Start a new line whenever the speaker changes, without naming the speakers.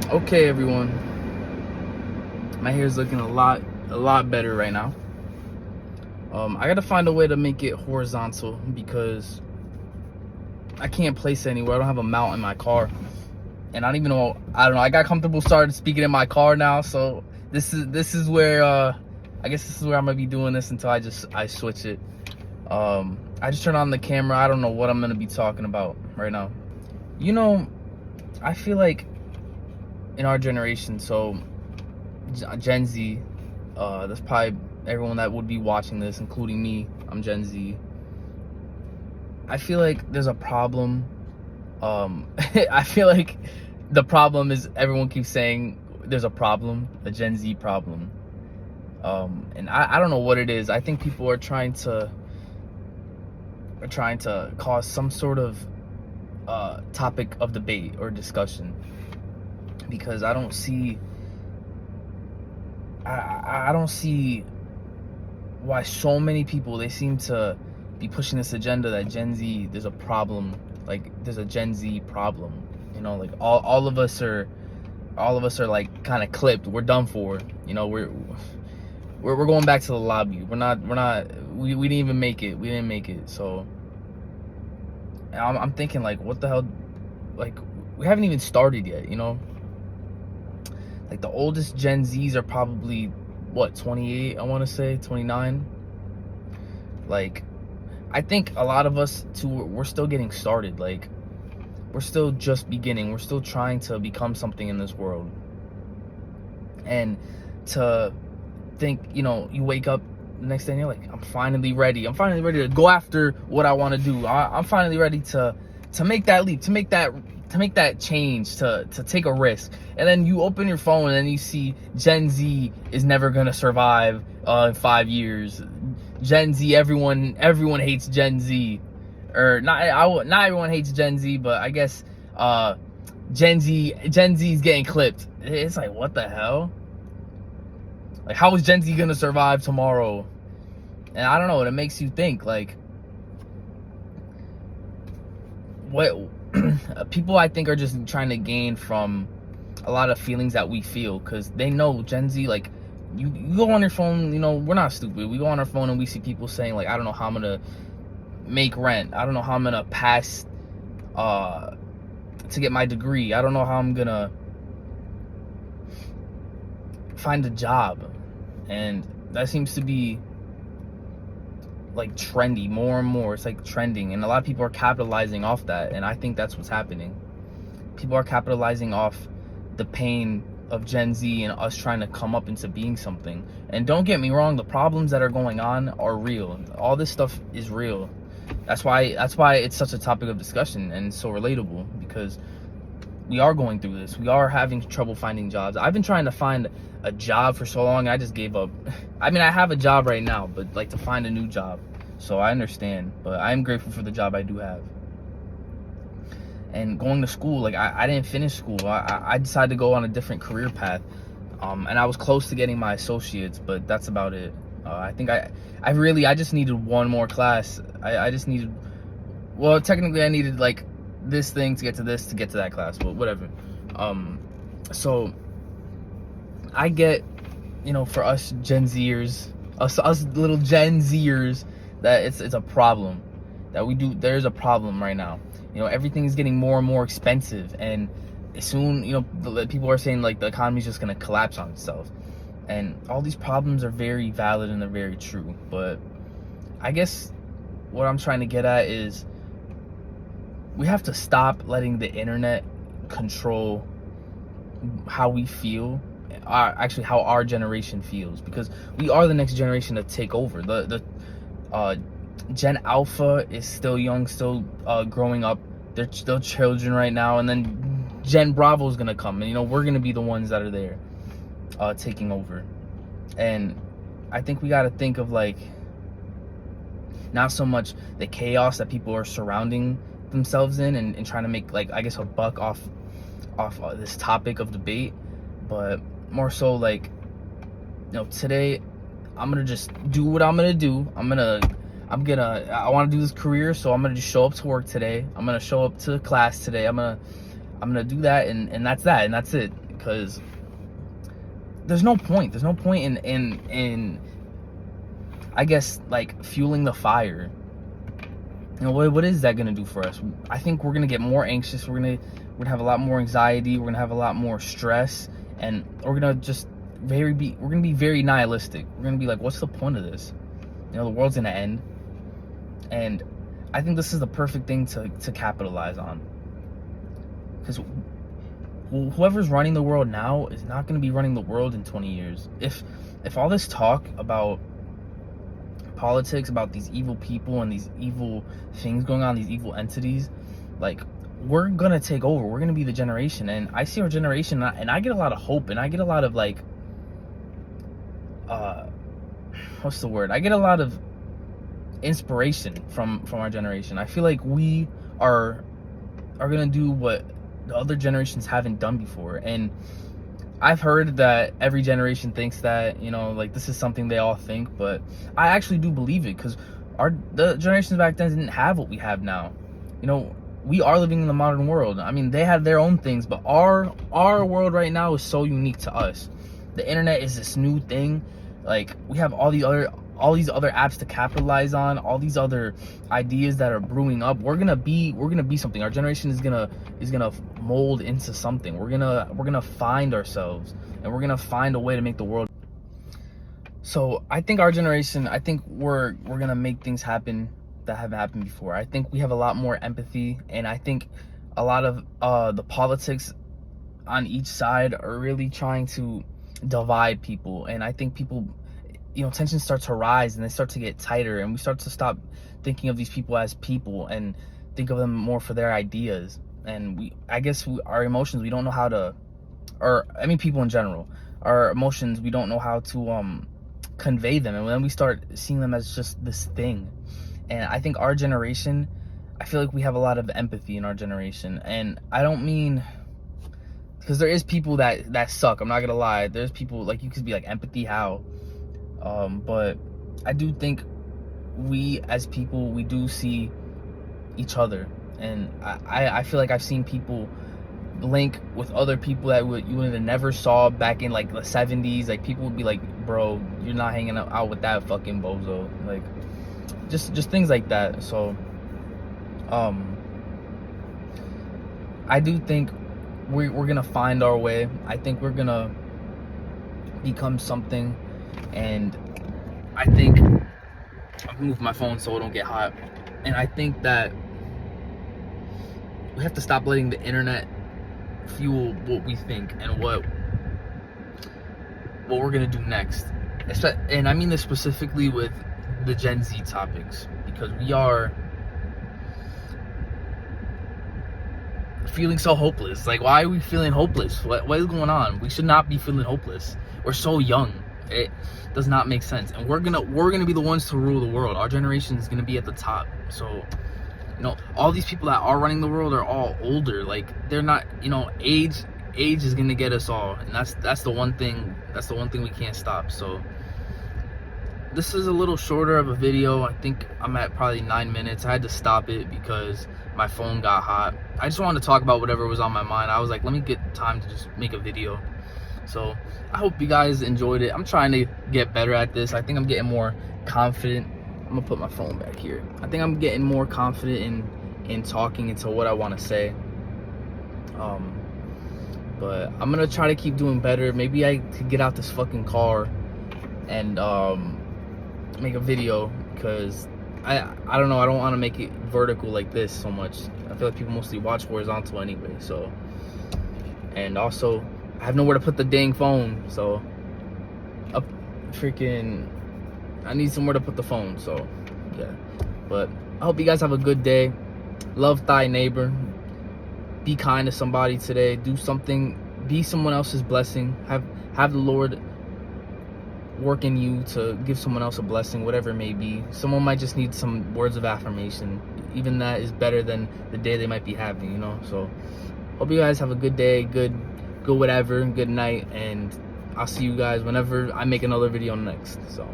Okay, everyone. My hair's looking a lot better right now. I gotta find a way to make it horizontal because I can't place it anywhere. I don't have a mount in my car, and I don't even know. I don't know. I got comfortable started speaking in my car now, so this is where I guess this is where I'm gonna be doing this until I switch it. I just turned on the camera. I don't know what I'm gonna be talking about right now. You know, I feel like in our generation, so Gen Z, that's probably everyone that would be watching this, including me. I'm Gen Z. I feel like there's a problem. I feel like the problem is everyone keeps saying there's a problem, a Gen Z problem. And I don't know what it is. I think people are trying to cause some sort of topic of debate or discussion, because I don't see why so many people, they seem to be pushing this agenda that Gen Z, there's a problem, like there's a Gen Z problem, like all of us are like kind of clipped. We're done for, we're going back to the lobby. We didn't even make it. We didn't make it. So I'm thinking, like, what the hell, like, we haven't even started yet, like the oldest Gen Zs are probably what, 28, I want to say 29. Like, I think a lot of us too, we're still getting started. Like, we're still just beginning. We're still trying to become something in this world. And to think, you wake up the next day and you're like, I'm finally ready to go after what I want to do. I'm finally ready to make that leap, to make that change, to take a risk. And then you open your phone and then you see Gen Z is never gonna survive in 5 years. Gen Z, everyone hates Gen Z, or not everyone hates Gen Z, but I guess Gen Z is getting clipped. It's like, what the hell? Like, how is Gen Z gonna survive tomorrow? And I don't know, it makes you think, like, what people, I think, are just trying to gain from a lot of feelings that we feel, because they know Gen Z, like, you go on your phone, we're not stupid. We go on our phone and we see people saying, like, I don't know how I'm gonna make rent. I don't know how I'm gonna pass to get my degree. I don't know how I'm gonna find a job. And that seems to be like trendy more and more. It's like trending, and a lot of people are capitalizing off that, and I think that's what's happening. People are capitalizing off the pain of Gen Z and us trying to come up into being something. And don't get me wrong, the problems that are going on are real. All this stuff is real. That's why it's such a topic of discussion and so relatable, because we are going through this. We are having trouble finding jobs. I've been trying to find a job for so long, I just gave up. I mean, I have a job right now, but like, to find a new job. So I understand, but I'm grateful for the job I do have. And going to school, like, I didn't finish school. I decided to go on a different career path. And I was close to getting my associates, but that's about it. I think I just needed one more class. I just needed, well, technically I needed like this thing to get to that class, but whatever. So I get, for us Gen Zers, us little Gen Zers, that it's a problem that there's a problem right now. Everything is getting more and more expensive, and soon, people are saying, like, the economy is just going to collapse on itself. And all these problems are very valid and they're very true. But I guess what I'm trying to get at is, we have to stop letting the internet control how we feel, actually how our generation feels, because we are the next generation to take over. The Gen Alpha is still young, still growing up. They're still children right now, and then Gen Bravo is gonna come, and we're gonna be the ones that are there taking over. And I think we gotta think of, like, not so much the chaos that people are surrounding themselves in and trying to make, like, I guess, a buck off this topic of debate, but more so, like, today I'm gonna just do what I'm gonna do. I want to do this career, so I'm gonna just show up to work today. I'm gonna show up to class today. I'm gonna do that, and that's that, and that's it. because there's no point in I guess like fueling the fire. You know, what is that gonna do for us? I think we're gonna get more anxious. We're gonna have a lot more anxiety. We're gonna have a lot more stress, and we're gonna be very nihilistic. We're gonna be like, what's the point of this? You know, the world's gonna end, and I think this is the perfect thing to capitalize on, because whoever's running the world now is not gonna be running the world in 20 years. If all this talk about politics, about these evil people and these evil things going on, these evil entities, like, we're gonna take over. We're gonna be the generation. And I see our generation, and I get a lot of hope, and I get a lot of like what's the word, I get a lot of inspiration from our generation. I feel like we are gonna do what the other generations haven't done before. And I've heard that every generation thinks that, you know, like, this is something they all think, but I actually do believe it, because the generations back then didn't have what we have now. You know, we are living in the modern world. I mean, they have their own things, but our world right now is so unique to us. The internet is this new thing. Like, we have all these other apps to capitalize on, all these other ideas that are brewing up. We're gonna be something. Our generation is gonna mold into something. We're gonna find ourselves, and we're gonna find a way to make the world. So I think our generation, I think we're gonna make things happen that haven't happened before. I think we have a lot more empathy, and I think a lot of the politics on each side are really trying to divide people. And I think people, you know, tensions start to rise, and they start to get tighter, and we start to stop thinking of these people as people and think of them more for their ideas. And our emotions, we don't know how to, or I mean, people in general, our emotions, we don't know how to convey them. And then we start seeing them as just this thing. And I think our generation, I feel like we have a lot of empathy in our generation. And I don't mean, because there is people that suck, I'm not gonna lie. There's people, like, you could be like, empathy how? But I do think we as people, we do see each other. And I feel like I've seen people link with other people that you would have never saw back in like the 70s. Like, people would be like, bro, you're not hanging out with that fucking bozo. Like, just things like that. So I do think we're gonna find our way. I think we're gonna become something. And I think I'll move my phone so it don't get hot. And I think that we have to stop letting the internet fuel what we think and what we're gonna do next. And I mean this specifically with the Gen Z topics, because we are feeling so hopeless. Like, why are we feeling hopeless? What is going on? We should not be feeling hopeless. We're so young. It does not make sense. And we're gonna be the ones to rule the world. Our generation is gonna be at the top. So, you know, all these people that are running the world are all older. Like, they're not, you know, age is gonna get us all. And that's the one thing we can't stop. So this is a little shorter of a video. I think I'm at probably 9 minutes. I had to stop it because my phone got hot. I just wanted to talk about whatever was on my mind. I was like, let me get time to just make a video. So I hope you guys enjoyed it. I'm trying to get better at this. I think I'm getting more confident. I'm gonna put my phone back here. I think I'm getting more confident in talking into what I want to say. But I'm gonna try to keep doing better. Maybe I could get out this fucking car and make a video, because I don't know, I don't want to make it vertical like this so much. I feel like people mostly watch horizontal anyway. So, and also I have nowhere to put the dang phone, so I need somewhere to put the phone. So yeah, but I hope you guys have a good day. Love thy neighbor. Be kind to somebody today. Do something. Be someone else's blessing. Have the Lord work in you to give someone else a blessing, whatever it may be. Someone might just need some words of affirmation. Even that is better than the day they might be having, you know. So hope you guys have a good day, good whatever, good night, and I'll see you guys whenever I make another video next. So